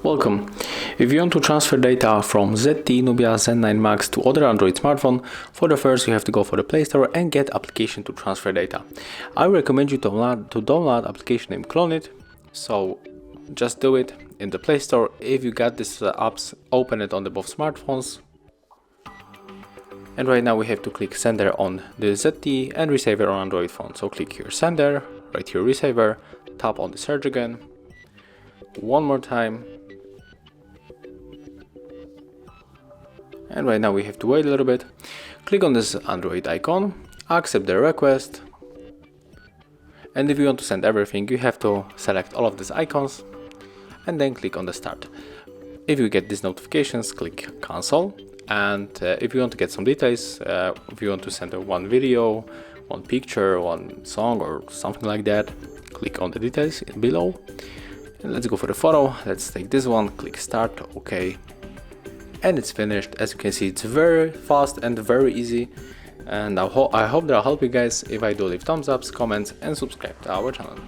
Welcome. If you want to transfer data from ZTE Nubia Z9 Max to other Android smartphone, for the first you have to go for the Play Store and get application to transfer data. I recommend you to download application named Clonit. So just do it in the Play Store. If you got this apps, open it on the both smartphones. And right now we have to click sender on the ZTE and receiver on Android phone. So click here sender, right here receiver, tap on the search again, one more time. And right now we have to wait a little bit. Click on this Android icon, accept the request. And if you want to send everything, you have to select all of these icons and then click on the start. If you get these notifications, click cancel. And if you want to get some details, if you want to send one video, one picture, one song or something like that, click on the details below. And let's go for the photo. Let's take this one, click start, OK. And it's finished. As you can see, it's very fast and very easy. And I hope that'll help you guys. If I do, leave thumbs ups, comments and subscribe to our channel.